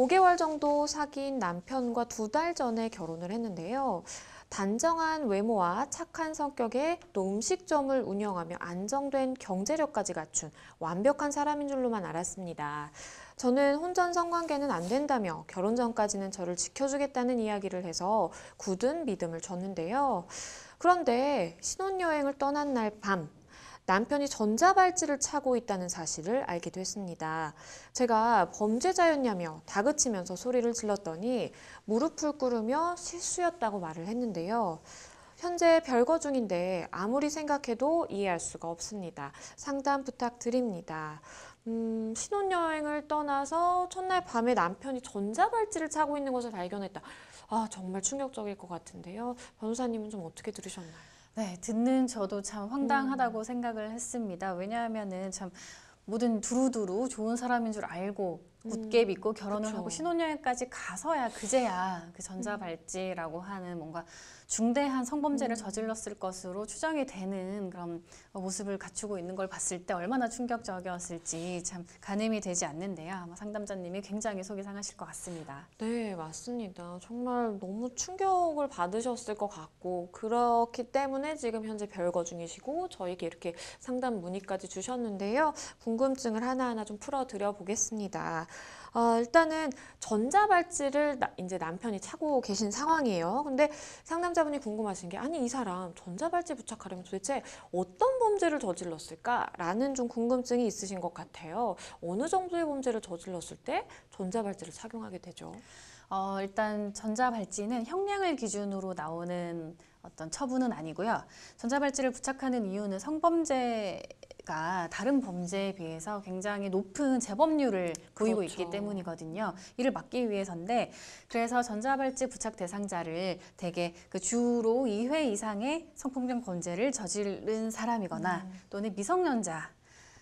5개월 정도 사귄 남편과 2달 전에 결혼을 했는데요. 단정한 외모와 착한 성격에 또 음식점을 운영하며 안정된 경제력까지 갖춘 완벽한 사람인 줄로만 알았습니다. 저는 혼전 성관계는 안 된다며 결혼 전까지는 저를 지켜주겠다는 이야기를 해서 굳은 믿음을 줬는데요. 그런데 신혼여행을 떠난 날 밤, 남편이 전자발찌를 차고 있다는 사실을 알게 됐습니다. 제가 범죄자였냐며 다그치면서 소리를 질렀더니 무릎을 꿇으며 실수였다고 말을 했는데요. 현재 별거 중인데 아무리 생각해도 이해할 수가 없습니다. 상담 부탁드립니다. 신혼여행을 떠나서 첫날 밤에 남편이 전자발찌를 차고 있는 것을 발견했다. 아, 정말 충격적일 것 같은데요. 변호사님은 좀 어떻게 들으셨나요? 네, 듣는 저도 참 황당하다고 생각을 했습니다. 왜냐하면은 참 뭐든 두루두루 좋은 사람인 줄 알고 굳게 믿고 결혼을 그쵸. 하고 신혼여행까지 가서야 그제야 그 전자발찌라고 하는 뭔가 중대한 성범죄를 저질렀을 것으로 추정이 되는 그런 모습을 갖추고 있는 걸 봤을 때 얼마나 충격적이었을지 참 가늠이 되지 않는데요. 아마 상담자님이 굉장히 속이 상하실 것 같습니다. 네, 맞습니다. 정말 너무 충격을 받으셨을 것 같고, 그렇기 때문에 지금 현재 별거 중이시고, 저에게 이렇게 상담 문의까지 주셨는데요. 궁금증을 하나하나 좀 풀어드려 보겠습니다. 일단은 전자발찌를 이제 남편이 차고 계신 상황이에요. 근데 상담자분이 궁금하신 게, 아니, 이 사람 전자발찌 부착하려면 도대체 어떤 범죄를 저질렀을까라는 좀 궁금증이 있으신 것 같아요. 어느 정도의 범죄를 저질렀을 때 전자발찌를 착용하게 되죠? 일단 전자발찌는 형량을 기준으로 나오는 어떤 처분은 아니고요. 전자발찌를 부착하는 이유는 성범죄가 다른 범죄에 비해서 굉장히 높은 재범률을 보이고 그렇죠. 있기 때문이거든요. 이를 막기 위해서인데, 그래서 전자발찌 부착 대상자를 대개 그 주로 2회 이상의 성폭력 범죄를 저지른 사람이거나 또는 미성년자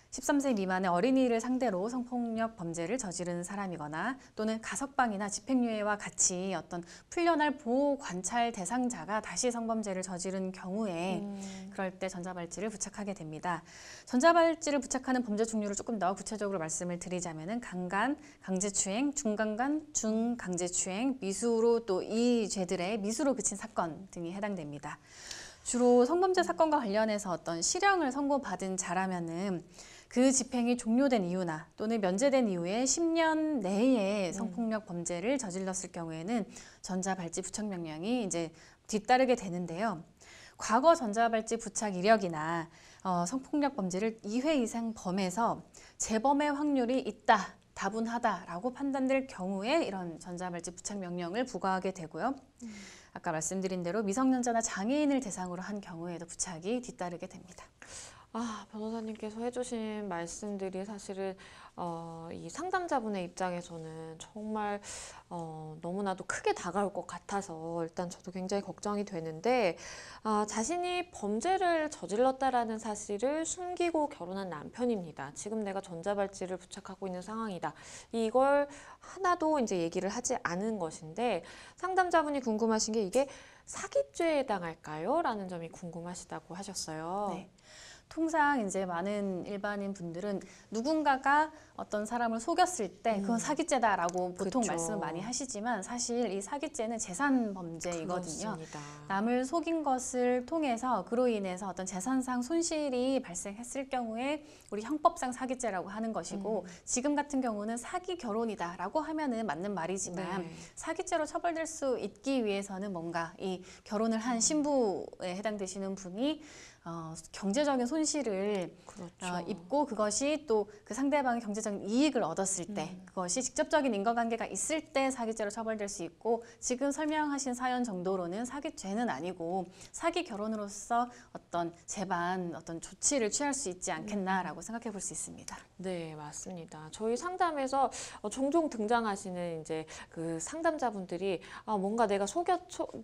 13세 미만의 어린이를 상대로 성폭력 범죄를 저지른 사람이거나 또는 가석방이나 집행유예와 같이 어떤 풀려날 보호 관찰 대상자가 다시 성범죄를 저지른 경우에 그럴 때 전자발찌를 부착하게 됩니다. 전자발찌를 부착하는 범죄 종류를 조금 더 구체적으로 말씀을 드리자면은 강간, 강제추행, 중강간, 중강제추행, 미수로 또 이 죄들의 미수로 그친 사건 등이 해당됩니다. 주로 성범죄 사건과 관련해서 어떤 실형을 선고받은 자라면은 그 집행이 종료된 이유나 또는 면제된 이후에 10년 내에 성폭력 범죄를 저질렀을 경우에는 전자발찌 부착 명령이 이제 뒤따르게 되는데요. 과거 전자발찌 부착 이력이나 성폭력 범죄를 2회 이상 범해서 재범의 확률이 있다, 다분하다라고 판단될 경우에 이런 전자발찌 부착 명령을 부과하게 되고요. 아까 말씀드린 대로 미성년자나 장애인을 대상으로 한 경우에도 부착이 뒤따르게 됩니다. 변호사님께서 해주신 말씀들이 사실은 이 상담자분의 입장에서는 정말 너무나도 크게 다가올 것 같아서 일단 저도 굉장히 걱정이 되는데, 자신이 범죄를 저질렀다라는 사실을 숨기고 결혼한 남편입니다. 지금 내가 전자발찌를 부착하고 있는 상황이다. 이걸 하나도 이제 얘기를 하지 않은 것인데, 상담자분이 궁금하신 게 이게 사기죄에 해당할까요? 라는 점이 궁금하시다고 하셨어요. 네. 통상 이제 많은 일반인 분들은 누군가가 어떤 사람을 속였을 때 그건 사기죄다라고 보통 그쵸. 말씀을 많이 하시지만 사실 이 사기죄는 재산 범죄이거든요. 그렇습니다. 남을 속인 것을 통해서 그로 인해서 어떤 재산상 손실이 발생했을 경우에 우리 형법상 사기죄라고 하는 것이고, 지금 같은 경우는 사기 결혼이다라고 하면은 맞는 말이지만 네. 사기죄로 처벌될 수 있기 위해서는 뭔가 이 결혼을 한 신부에 해당되시는 분이 경제적인 손실을 그렇죠. 입고 그것이 또 그 상대방의 경제적인 이익을 얻었을 때, 그것이 직접적인 인과관계가 있을 때 사기죄로 처벌될 수 있고, 지금 설명하신 사연 정도로는 사기죄는 아니고 사기 결혼으로서 어떤 재반 어떤 조치를 취할 수 있지 않겠나라고 생각해 볼 수 있습니다. 네, 맞습니다. 저희 상담에서 종종 등장하시는 이제 그 상담자분들이 뭔가 내가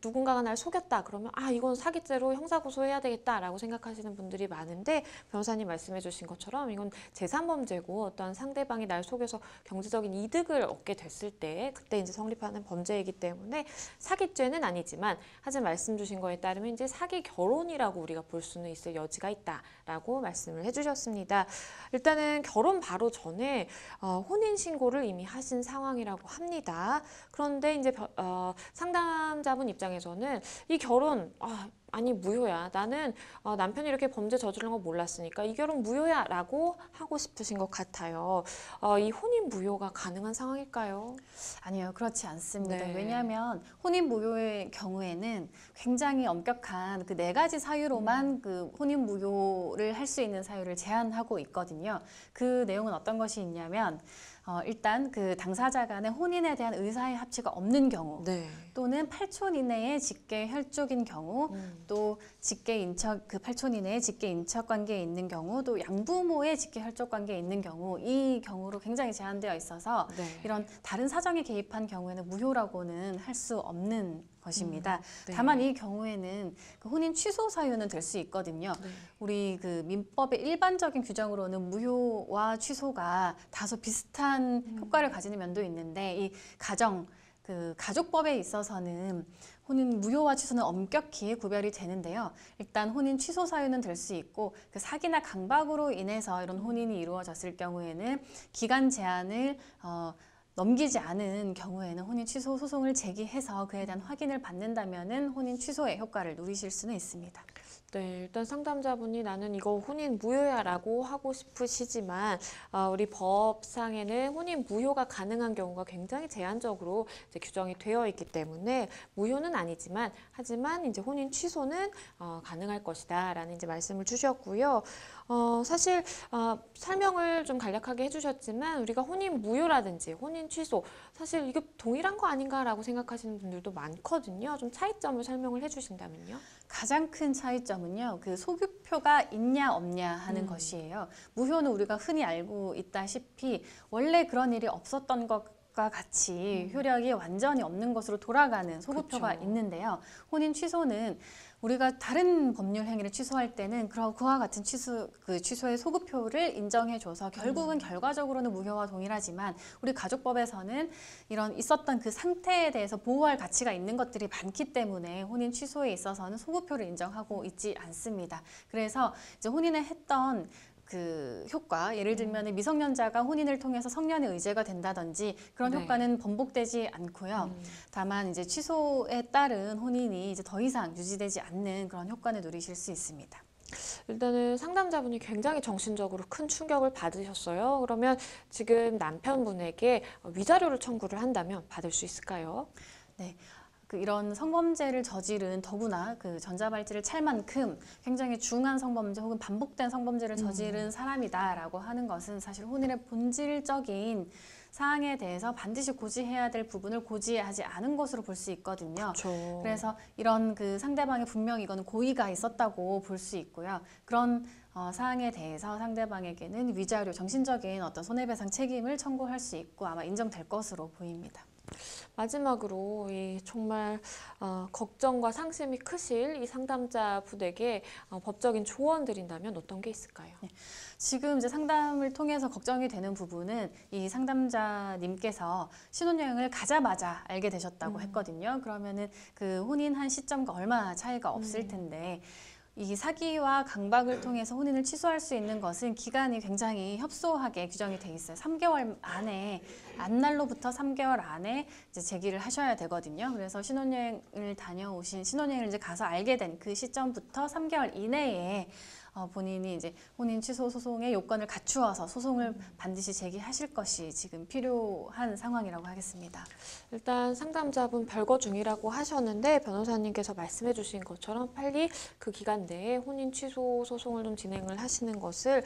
누군가가 날 속였다 그러면 이건 사기죄로 형사고소해야 되겠다라고 생각하시는 분들이 많은데 변호사님 말씀해 주신 것처럼 이건 제3범죄고 어떠한 상대방이 날 속여서 경제적인 이득을 얻게 됐을 때 그때 이제 성립하는 범죄이기 때문에 사기죄는 아니지만 하지만 말씀 주신 거에 따르면 이제 사기 결혼이라고 우리가 볼 수는 있을 여지가 있다라고 말씀을 해주셨습니다. 일단은 결혼 바로 전에 혼인 신고를 이미 하신 상황이라고 합니다. 그런데 이제 상담자분 입장에서는 이 결혼 아니 무효야. 나는 남편이 이렇게 범죄 저지른 거 몰랐으니까 이 결혼 무효야 라고 하고 싶으신 것 같아요. 이 혼인 무효가 가능한 상황일까요? 아니요, 그렇지 않습니다. 네. 왜냐하면 혼인 무효의 경우에는 굉장히 엄격한 그 4가지 사유로만 그 혼인 무효를 할 수 있는 사유를 제한하고 있거든요. 그 내용은 어떤 것이 있냐면 일단 그 당사자 간의 혼인에 대한 의사의 합치가 없는 경우 네. 또는 8촌 이내의 직계 혈족인 경우 또 직계 인척 그 8촌 이내의 직계 인척 관계에 있는 경우 또 양부모의 직계 혈족 관계에 있는 경우 이 경우로 굉장히 제한되어 있어서 네. 이런 다른 사정이 개입한 경우에는 무효라고는 할 수 없는 것입니다. 네. 다만 이 경우에는 그 혼인 취소 사유는 될 수 있거든요. 네. 우리 그 민법의 일반적인 규정으로는 무효와 취소가 다소 비슷한 효과를 가지는 면도 있는데 이 가족법에 있어서는 혼인 무효와 취소는 엄격히 구별이 되는데요. 일단 혼인 취소 사유는 될 수 있고 그 사기나 강박으로 인해서 이런 혼인이 이루어졌을 경우에는 기간 제한을 넘기지 않은 경우에는 혼인 취소 소송을 제기해서 그에 대한 확인을 받는다면은 혼인 취소의 효과를 누리실 수는 있습니다. 네, 일단 상담자분이 나는 이거 혼인 무효야라고 하고 싶으시지만 우리 법상에는 혼인 무효가 가능한 경우가 굉장히 제한적으로 이제 규정이 되어 있기 때문에 무효는 아니지만 하지만 이제 혼인 취소는 가능할 것이다라는 이제 말씀을 주셨고요. 사실 설명을 좀 간략하게 해주셨지만 우리가 혼인 무효라든지 혼인 취소 사실 이게 동일한 거 아닌가라고 생각하시는 분들도 많거든요. 좀 차이점을 설명을 해주신다면요. 가장 큰 차이점은요, 그 소급표가 있냐 없냐 하는 것이에요. 무효는 우리가 흔히 알고 있다시피 원래 그런 일이 없었던 것과 같이 효력이 완전히 없는 것으로 돌아가는 소급표가 그렇죠. 있는데요. 혼인 취소는 우리가 다른 법률 행위를 취소할 때는 그와 같은 취소의 소급표를 인정해줘서 결국은 결과적으로는 무효와 동일하지만 우리 가족법에서는 이런 있었던 그 상태에 대해서 보호할 가치가 있는 것들이 많기 때문에 혼인 취소에 있어서는 소급표를 인정하고 있지 않습니다. 그래서 이제 혼인을 했던 그 효과, 예를 들면 미성년자가 혼인을 통해서 성년의 의제가 된다든지 그런 네. 효과는 번복되지 않고요. 다만 이제 취소에 따른 혼인이 이제 더 이상 유지되지 않는 그런 효과를 누리실 수 있습니다. 일단은 상담자분이 굉장히 정신적으로 큰 충격을 받으셨어요. 그러면 지금 남편분에게 위자료를 청구를 한다면 받을 수 있을까요? 네. 이런 성범죄를 저지른 더구나 그 전자발찌를 찰 만큼 굉장히 중한 성범죄 혹은 반복된 성범죄를 저지른 사람이다라고 하는 것은 사실 혼인의 본질적인 사항에 대해서 반드시 고지해야 될 부분을 고지하지 않은 것으로 볼 수 있거든요. 그렇죠. 그래서 이런 그 상대방이 분명히 이거는 고의가 있었다고 볼 수 있고요. 그런 사항에 대해서 상대방에게는 위자료, 정신적인 어떤 손해배상 책임을 청구할 수 있고 아마 인정될 것으로 보입니다. 마지막으로 정말 걱정과 상심이 크실 이 상담자분에게 법적인 조언 드린다면 어떤 게 있을까요? 지금 이제 상담을 통해서 걱정이 되는 부분은 이 상담자님께서 신혼여행을 가자마자 알게 되셨다고 했거든요. 그러면은 그 혼인한 시점과 얼마 차이가 없을 텐데 이 사기와 강박을 통해서 혼인을 취소할 수 있는 것은 기간이 굉장히 협소하게 규정이 돼 있어요. 3개월 안에 안날로부터 3개월 안에 이제 제기를 하셔야 되거든요. 그래서 신혼여행을 이제 가서 알게 된 그 시점부터 3개월 이내에 본인이 이제 혼인 취소 소송의 요건을 갖추어서 소송을 반드시 제기하실 것이 지금 필요한 상황이라고 하겠습니다. 일단 상담자분 별거 중이라고 하셨는데 변호사님께서 말씀해 주신 것처럼 빨리 그 기간 내에 혼인 취소 소송을 좀 진행을 하시는 것을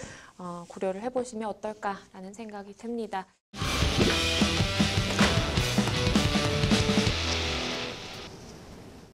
고려를 해보시면 어떨까라는 생각이 듭니다.